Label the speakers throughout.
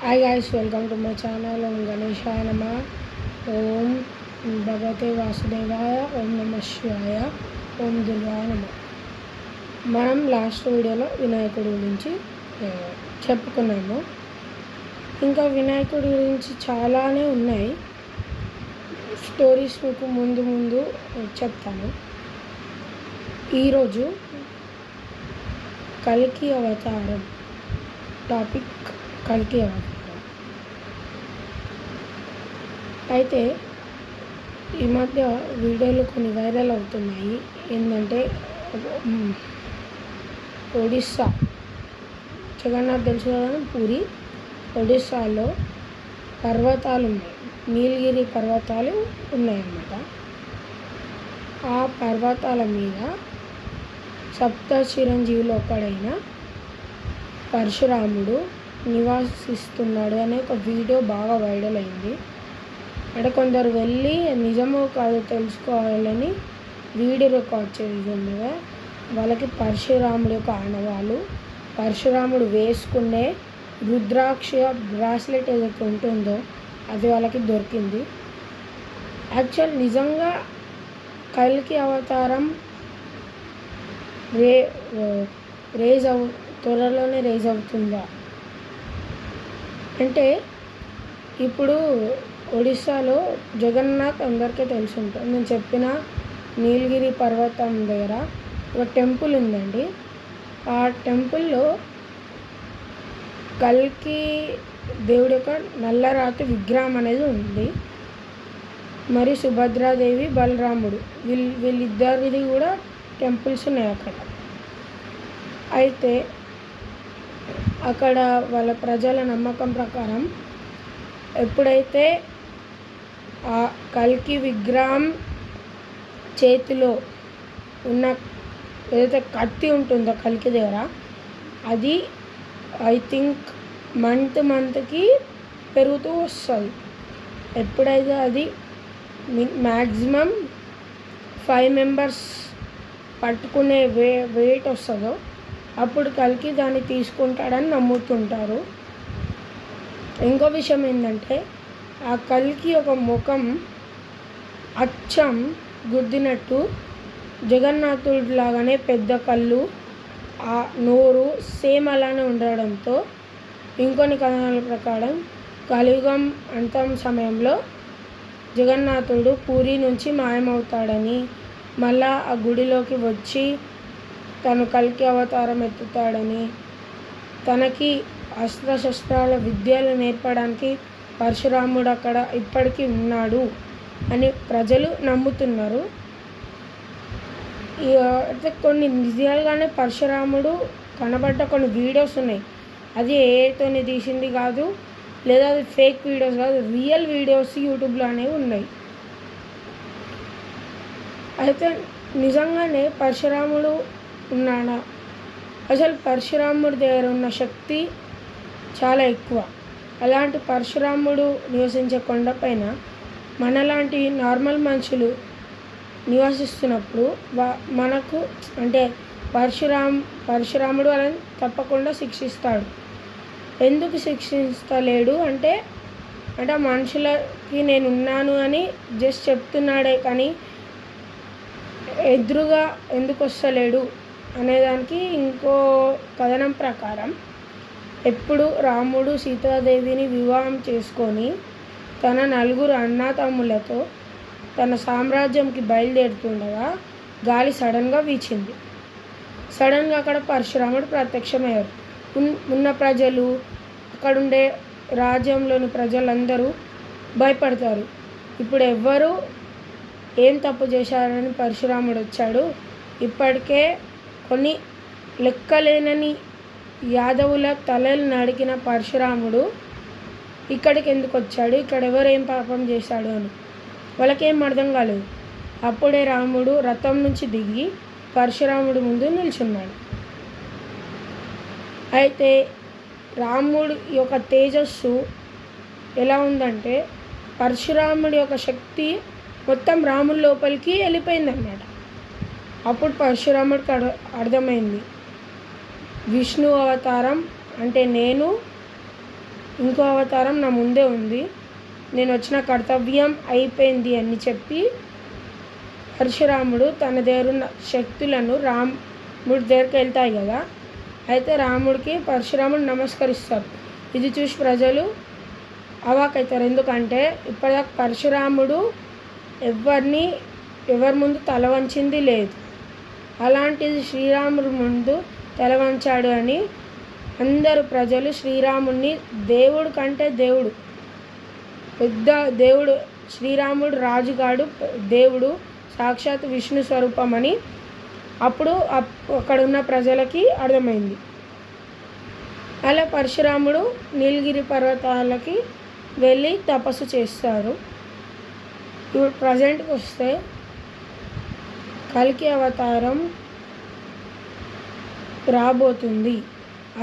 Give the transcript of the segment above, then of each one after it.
Speaker 1: Hi guys, welcome to my channel. Om Ganeshaya Namah. Om Bhagavate Vasudevaya. Om Namah Shivaya. Om Durgaya Namah. మనం last వీడియోలో వినాయకుడి గురించి చెప్పుకున్నాము. ఇంకా వినాయకుడి గురించి చాలానే ఉన్నాయి. స్టోరీస్ మీకు ముందు చెప్తాను. ఈరోజు కల్కి అవతారం టాపిక్. కల్కి అవతారం అయితే ఈ మధ్య వీడియోలు కొన్ని వైరల్ అవుతున్నాయి. ఏంటంటే ఒడిస్సా, జగన్నాథ్ తెలుసు కదా, పూరి, ఒడిస్సాలో పర్వతాలు ఉన్నాయి. నీలగిరి పర్వతాలు ఉన్నాయన్నమాట. ఆ పర్వతాల మీద సప్త చిరంజీవిలో ఒకడైన పరశురాముడు నివాసిస్తున్నాడు అనే ఒక వీడియో బాగా వైరల్ అయింది. అంటే కొందరు వెళ్ళి నిజమో కాదో తెలుసుకోవాలని వీడియో రికార్డ్ చేస్తుండగా వాళ్ళకి పరశురాముడి యొక్క ఆనవాళ్ళు, పరశురాముడు వేసుకునే రుద్రాక్ష బ్రాస్లెట్ ఏదైతే ఉంటుందో అది వాళ్ళకి దొరికింది. యాక్చువల్ నిజంగా కల్కి అవతారం త్వరలోనే రేజ్ అవుతుందా అంటే, ఇప్పుడు ఒడిస్సాలో జగన్నాథ్ అందరికీ తెలిసి ఉంటుంది. నేను చెప్పిన నీలగిరి పర్వతం దగ్గర ఒక టెంపుల్ ఉందండి. ఆ టెంపుల్లో కల్కి దేవుడి యొక్క నల్లరాతి విగ్రహం అనేది ఉంది. మరి సుభద్రాదేవి, బలరాముడు వీళ్ళిద్దరిది కూడా టెంపుల్స్ ఉన్నాయి అక్కడ. అయితే అక్కడ వాళ్ళ ప్రజల నమ్మకం ప్రకారం ఎప్పుడైతే ఆ కల్కి విగ్రహం చేతిలో ఉన్న ఏదైతే కత్తి ఉంటుందో కల్కి దగ్గర, అది ఐ థింక్ మంత్కి పెరుగుతూ వస్తుంది. ఎప్పుడైతే అది మ్యాక్సిమం 5 మెంబర్స్ పట్టుకునే వెయిట్ వస్తుందో అప్పుడు కల్కి దాన్ని తీసుకుంటాడని నమ్ముతుంటారు. ఇంకో విషయం ఏంటంటే, ఆ కల్కి ఒక ముఖం అచ్చం గుద్దినట్టు జగన్నాథుడి లాగానే పెద్ద కళ్ళు, ఆ నోరు సేమ్ అలానే ఉండడంతో ఇంకొన్ని కథనాల ప్రకారం కలియుగం అంతం సమయంలో జగన్నాథుడు పూరి నుంచి మాయమవుతాడని, మళ్ళా ఆ గుడిలోకి వచ్చి తను కల్కి అవతారం ఎత్తుతాడని, తనకి అస్త్రశస్త్రాల విద్యలు నేర్పడానికి పరశురాముడు అక్కడ ఇప్పటికీ ఉన్నాడు అని ప్రజలు నమ్ముతున్నారు. అయితే కొన్ని నిజాలుగానే పరశురాముడు కనబడ్డ కొన్ని వీడియోస్ ఉన్నాయి. అది ఏతోని తీసింది కాదు, లేదా అది ఫేక్ వీడియోస్ కాదు, రియల్ వీడియోస్ యూట్యూబ్లో అనేవి ఉన్నాయి. అయితే నిజంగానే పరశురాముడు ఉన్నాడా? అసలు పరశురాముడి దగ్గర ఉన్న శక్తి చాలా ఎక్కువ. అలాంటి పరశురాముడు నివసించే కొండపైన మనలాంటి నార్మల్ మనుషులు నివసిస్తున్నప్పుడు మనకు అంటే పరశురాముడు వాళ్ళని తప్పకుండా శిక్షిస్తాడు. ఎందుకు శిక్షిస్తలేడు అంటే మనుషులకి నేను ఉన్నాను అని జస్ట్ చెప్తున్నాడే కానీ ఎదురుగా ఎందుకు వస్తలేడు అనేదానికి ఇంకో కథనం ప్రకారం, ఎప్పుడు రాముడు సీతాదేవిని వివాహం చేసుకొని తన 4 అన్నాతమ్ములతో తన సామ్రాజ్యంకి బయలుదేరుతుండగా గాలి సడన్గా వీచింది. సడన్గా అక్కడ పరశురాముడు ప్రత్యక్షమయ్యారు. ఉన్న ప్రజలు, అక్కడుండే రాజ్యంలోని ప్రజలందరూ భయపడతారు. ఇప్పుడు ఎవ్వరూ ఏం తప్పు చేశారని పరశురాముడు వచ్చాడు. ఇప్పటికే కొన్ని లెక్కలేనని యాదవుల తలలు నడికిన పరశురాముడు ఇక్కడికి ఎందుకు వచ్చాడు, ఇక్కడ ఎవరేం పాపం చేశాడు అని వాళ్ళకేం అర్థం కాలేదు. అప్పుడే రాముడు రథం నుంచి దిగి పరశురాముడు ముందు నిల్చున్నాడు. అయితే రాముడి యొక్క తేజస్సు ఎలా ఉందంటే, పరశురాముడి యొక్క శక్తి మొత్తం రాముడి లోపలికి వెళ్ళిపోయిందన్నమాట. అప్పుడు పరశురాముడికి అర్థమైంది, విష్ణు అవతారం అంటే నేను ఇంకో అవతారం నా ముందే ఉంది, నేను వచ్చిన కర్తవ్యం అయిపోయింది అని చెప్పి పరశురాముడు తన దగ్గరున్న శక్తులను రాముడి దగ్గరికి వెళ్తాయి కదా, అయితే రాముడికి పరశురాముడు నమస్కరిస్తారు. ఇది చూసి ప్రజలు అవాకవుతారు. ఎందుకంటే ఇప్పటిదాకా పరశురాముడు ఎవరి ముందు తల వంచింది లేదు, అలాంటిది శ్రీరాముడి ముందు తల వంచాడు అని అందరు ప్రజలు శ్రీరాముడిని దేవుడు కంటే దేవుడు, పెద్ద దేవుడు, శ్రీరాముడు రాజుగాడు, దేవుడు, సాక్షాత్ విష్ణు స్వరూపం అని అప్పుడు అక్కడ ఉన్న ప్రజలకి అర్థమైంది. అలా పరశురాముడు నీలగిరి పర్వతాలకి వెళ్ళి తపస్సు చేస్తారు. ఇప్పుడు ప్రజెంట్కి వస్తే కల్కి అవతారం రాబోతుంది.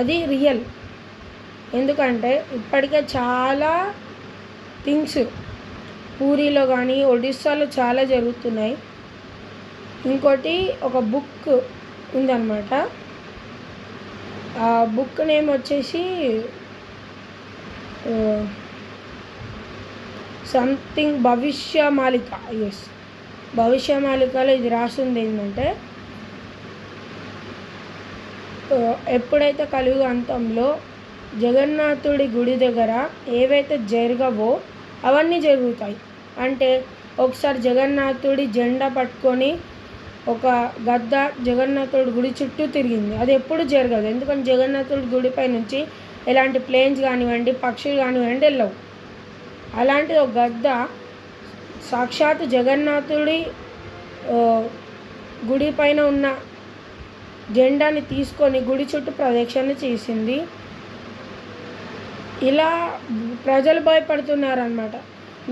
Speaker 1: అది రియల్. ఎందుకంటే ఇప్పటికే చాలా థింగ్స్ పూరిలో కానీ ఒడిస్సాలో చాలా జరుగుతున్నాయి. ఇంకోటి ఒక బుక్ ఉందన్నమాట. ఆ బుక్ నేమ్ వచ్చేసి సంథింగ్ భవిష్యమాలిక. ఎస్, భవిష్యమాలికలో ఇది రాసింది ఏంటంటే, ఎప్పుడైతే కలియుగ అంతంలో జగన్నాథుడి గుడి దగ్గర ఏవైతే జరగవో అవన్నీ జరుగుతాయి. అంటే ఒకసారి జగన్నాథుడి జెండా పట్టుకొని ఒక గద్ద జగన్నాథుడి గుడి చుట్టూ తిరిగింది. అది ఎప్పుడు జరగదు, ఎందుకంటే జగన్నాథుడి గుడిపై నుంచి ఎలాంటి ప్లేన్స్ కానివ్వండి, పక్షులు కానివ్వండి వెళ్ళవు. అలాంటి ఒక గద్ద సాక్షాత్ జగన్నాథుడి గుడి పైన ఉన్న జెండాని తీసుకొని గుడి చుట్టూ ప్రదక్షిణ చేసింది. ఇలా ప్రజలు భయపడుతున్నారన్నమాట.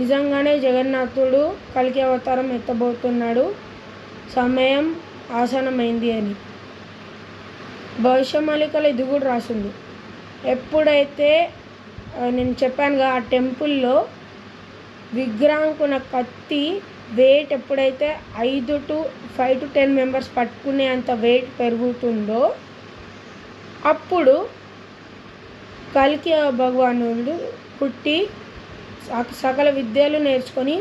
Speaker 1: నిజంగానే జగన్నాథుడు కల్కి అవతారం ఎత్తబోతున్నాడు, సమయం ఆసనమైంది అని. భవిష్యమాలికలో ఇది కూడా రాసింది. ఎప్పుడైతే నేను చెప్పానుగా ఆ టెంపుల్లో విగ్రహంకున్న కత్తి వెయిట్ ఎప్పుడైతే 5 to 10 మెంబర్స్ పట్టుకునే అంత వెయిట్ పెరుగుతుందో అప్పుడు కల్కి భగవానుడు పుట్టి సకల విద్యలు నేర్చుకొని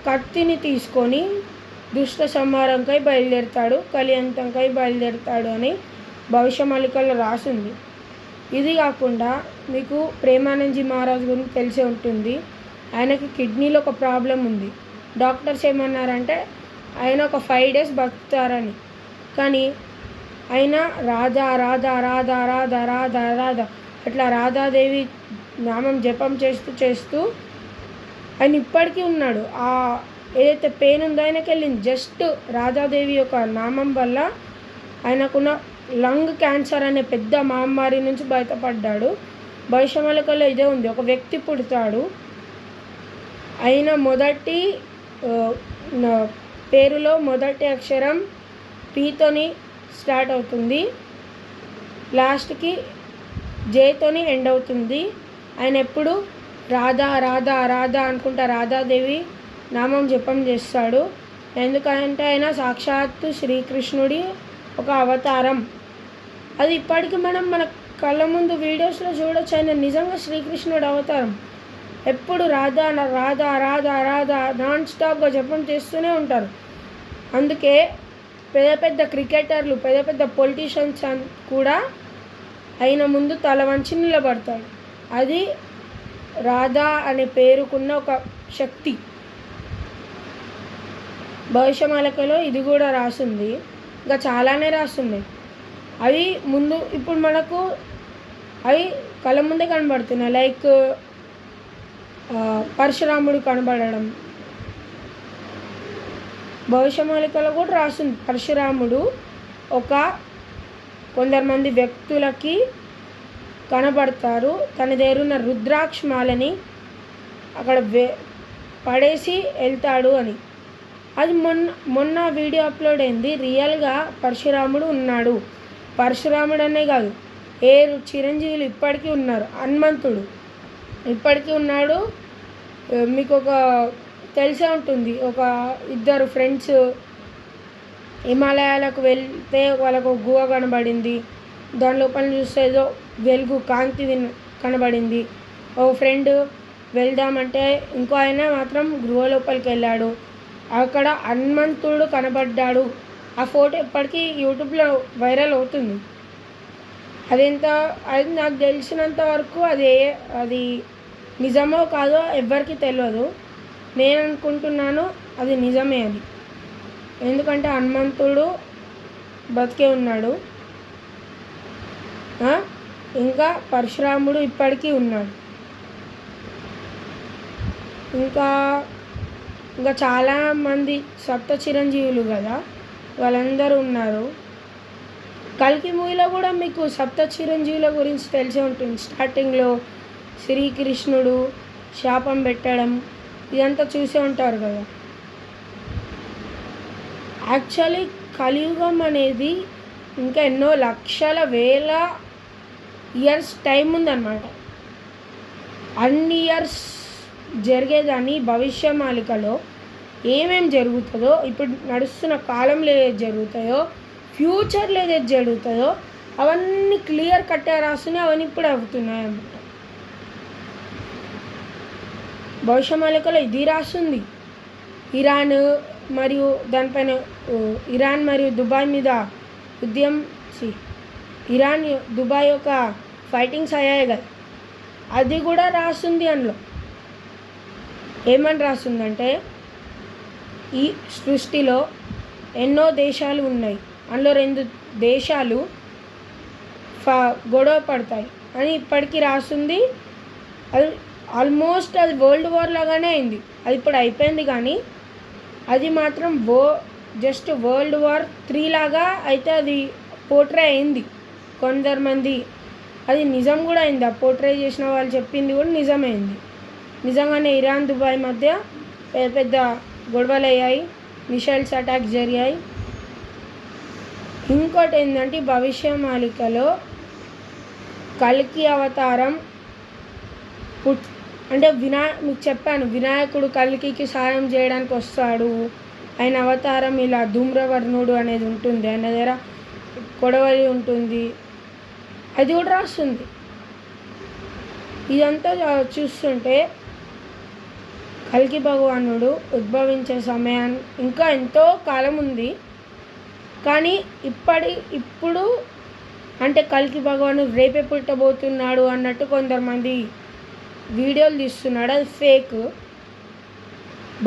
Speaker 1: కత్తిని తీసుకొని దుష్ట సంహారంకై బయలుదేరుతాడు, కలియంతంకై బయలుదేరుతాడు అని భవిష్యమాలికలో రాసింది. ఇది కాకుండా మీకు ప్రేమానందజీ మహారాజ్ గురించి తెలిసే ఉంటుంది. ఆయనకి కిడ్నీలో ఒక ప్రాబ్లం ఉంది. డాక్టర్స్ ఏమన్నారంటే ఆయన ఒక 5 days బతుకుతారని. కానీ ఆయన రాధా రాధా రాధా రాధా రాధా రాధా అట్లా రాధాదేవి నామం జపం చేస్తూ ఆయన ఇప్పటికీ ఉన్నాడు. ఆ ఏదైతే పెయిన్ ఉందో ఆయనకి వెళ్ళింది. జస్ట్ రాధాదేవి యొక్క నామం వల్ల ఆయనకున్న లంగ్ క్యాన్సర్ అనే పెద్ద మహమ్మారి నుంచి బయటపడ్డాడు. భవిష్యమాలికలో ఇదే ఉంది. ఒక వ్యక్తి పుడతాడు, ఆయన మొదటి పేరులో మొదటి అక్షరం పీతోని స్టార్ట్ అవుతుంది, లాస్ట్కి జేతోని ఎండ్ అవుతుంది. ఆయన ఎప్పుడు రాధా రాధా రాధా అనుకుంటా రాధాదేవి నామం జపం చేస్తాడు. ఎందుకంటే ఆయన సాక్షాత్తు శ్రీకృష్ణుడి ఒక అవతారం. అది ఇప్పటికీ మన కళ్ళ ముందు వీడియోస్లో చూడొచ్చు. ఆయన నిజంగా శ్రీకృష్ణుడు అవతారం. ఎప్పుడు రాధా రాధా రాధా రాధా నాన్ స్టాప్గా జపం చేస్తూనే ఉంటారు. అందుకే పెద్ద పెద్ద క్రికెటర్లు, పెద్ద పెద్ద పొలిటీషియన్స్ కూడా ఆయన ముందు తల వంచి నిలబడతాడు. అది రాధా అనే పేరుకున్న ఒక శక్తి. భవిష్యమాలికలో ఇది కూడా రాసింది, ఇంకా చాలానే రాస్తుంది. అవి ఇప్పుడు మనకు అవి కళ్ళ ముందే కనబడుతున్నాయి. లైక్ పరశురాముడు కనబడడం. భవిష్యమాలికలో కూడా రాస్తుంది పరశురాముడు కొందరు వ్యక్తులకి కనబడతారు, తన దగ్గర ఉన్న రుద్రాక్షమాలని అక్కడ పడేసి వెళ్తాడు అని. అది మొన్న వీడియో అప్లోడ్ అయింది. రియల్గా పరశురాముడు ఉన్నాడు. పరశురాముడు అనే కాదు, చిరంజీవులు ఇప్పటికీ ఉన్నారు. హనుమంతుడు ఇప్పటికీ ఉన్నాడు. మీకు తెలిసే ఉంటుంది, ఒక 2 ఫ్రెండ్స్ హిమాలయాలకు వెళ్తే వాళ్ళకు గుహ కనబడింది. దాని లోపల చూస్తే ఏదో వెలుగు కాంతి కనబడింది. ఓ ఫ్రెండ్ వెళ్దామంటే ఇంకో ఆయన మాత్రం గృహ లోపలికి వెళ్ళాడు. అక్కడ హనుమంతుడు కనబడ్డాడు. ఆ ఫోటో ఎప్పటికీ యూట్యూబ్లో వైరల్ అవుతుంది. అది నాకు తెలిసినంత వరకు అది నిజమో కాదో ఎవ్వరికీ తెలియదు. నేను అనుకుంటున్నాను అది నిజమే అది. ఎందుకంటే హనుమంతుడు బతికే ఉన్నాడు. ఇంకా పరశురాముడు ఇప్పటికీ ఉన్నాడు. ఇంకా చాలామంది సప్త చిరంజీవులు కదా, వాళ్ళందరూ ఉన్నారు. కల్కి మూవీలో కూడా మీకు సప్త చిరంజీవుల గురించి తెలిసే ఉంటుంది. స్టార్టింగ్లో శ్రీకృష్ణుడు శాపం పెట్టడం ఇదంతా చూసే ఉంటారు కదా. యాక్చువల్లీ కలియుగం అనేది ఇంకా ఎన్నో లక్షల వేల ఇయర్స్ టైం ఉందన్నమాట. అన్ని ఇయర్స్ జరిగేదాన్ని భవిష్యమాలికలో ఏమేం జరుగుతుందో, ఇప్పుడు నడుస్తున్న కాలంలో ఏది జరుగుతాయో, ఫ్యూచర్లో ఏదైతే జరుగుతుందో అవన్నీ క్లియర్ కట్గా రాస్తున్నాయి. అవన్నీ ఇప్పుడు అవుతున్నాయి అన్నమాట. భవిష్యమాలికలో ఇది రాస్తుంది. ఇరాన్ మరియు దుబాయ్ మీద ఇరాన్ దుబాయ్ యొక్క ఫైటింగ్స్ అయ్యాయి కదా, అది కూడా రాస్తుంది. అందులో ఏమని రాస్తుందంటే, ఈ సృష్టిలో ఎన్నో దేశాలు ఉన్నాయి, అందులో 2 దేశాలు గొడవ పడతాయి అని ఇప్పటికీ రాస్తుంది. అది ఆల్మోస్ట్ అది వరల్డ్ వార్ లాగానే అయింది. అది ఇప్పుడు అయిపోయింది, కానీ అది మాత్రం జస్ట్ వరల్డ్ వార్ 3 లాగా అయితే అది పోర్ట్రే అయింది. కొందరు అది నిజం కూడా అయింది. ఆ పోర్ట్రే చేసిన వాళ్ళు చెప్పింది కూడా నిజమైంది. నిజంగానే ఇరాన్ దుబాయ్ మధ్య పెద్ద గొడవలు అయ్యాయి, మిసైల్స్ అటాక్స్ జరిగాయి. ఇంకోటి ఏంటంటే, భవిష్యమాలికలో కల్కి అవతారం అంటే మీకు చెప్పాను, వినాయకుడు కల్కికి సాయం చేయడానికి వస్తాడు. ఆయన అవతారం ఇలా ధూమ్రవర్ణుడు అనేది ఉంటుంది, ఆయన దగ్గర కొడవలి ఉంటుంది, అది కూడా రాస్తుంది. ఇదంతా చూస్తుంటే కల్కి భగవానుడు ఉద్భవించే సమయాన్ని ఇంకా ఎంతో కాలం ఉంది. కానీ ఇప్పుడు అంటే కల్కి భగవానుడు రేపే పుట్టబోతున్నాడు అన్నట్టు కొంతమంది వీడియోలు తీస్తున్నాడు, అది ఫేక్.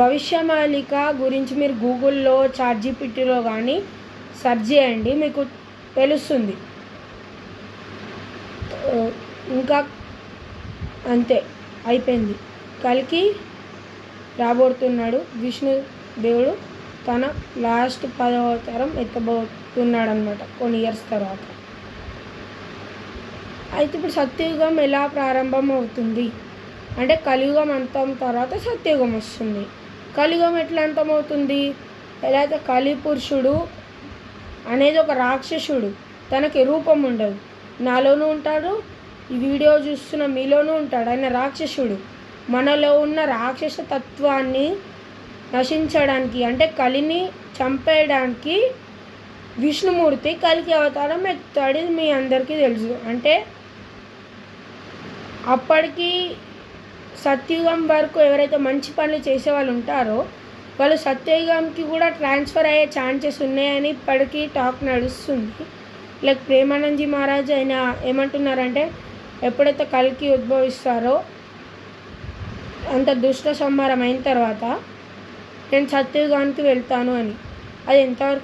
Speaker 1: భవిష్యమాలిక గురించి మీరు గూగుల్లో చాట్‌జీపీటీలో కానీ సెర్చ్ చేయండి, మీకు తెలుస్తుంది. ఇంకా అంతే, అయిపోయింది. కల్కి రాబోతున్నాడు. విష్ణు దేవుడు తన లాస్ట్ 10వ అవతారం ఎత్తబోతున్నాడు అన్నమాట కొన్ని ఇయర్స్ తర్వాత. అయితే ఇప్పుడు సత్యయుగం ఎలా ప్రారంభం అవుతుంది అంటే, కలియుగం అంతం తర్వాత సత్యయుగం వస్తుంది. కలియుగం ఎట్లా అంతమవుతుంది? ఎలా అయితే కలిపురుషుడు అనేది ఒక రాక్షసుడు, తనకి రూపం ఉండదు, నాలోనూ ఉంటాడు, ఈ వీడియో చూస్తున్న మీలోనూ ఉంటాడు. ఆయన రాక్షసుడు. మనలో ఉన్న రాక్షస తత్వాన్ని నశించడానికి అంటే కలిని చంపేయడానికి విష్ణుమూర్తి కల్కి అవతారం ఎత్తాడు. ఇది మీ అందరికీ తెలుసు. అంటే అప్పటికి సత్యయుగం వరకు ఎవరైతే మంచి పనులు చేసేవాళ్ళు ఉంటారో వాళ్ళు సత్యయుగంకి కూడా ట్రాన్స్ఫర్ అయ్యే ఛాన్సెస్ ఉన్నాయని ఇప్పటికీ టాక్ నడుస్తుంది. లైక్ ప్రేమానందజీ మహారాజ్ ఆయన ఏమంటున్నారంటే, ఎప్పుడైతే కల్కి ఉద్భవిస్తారో అంత దుష్ట సంహారం అయిన తర్వాత నేను సత్యయుగానికి వెళ్తాను అని. అది ఎంతవరకు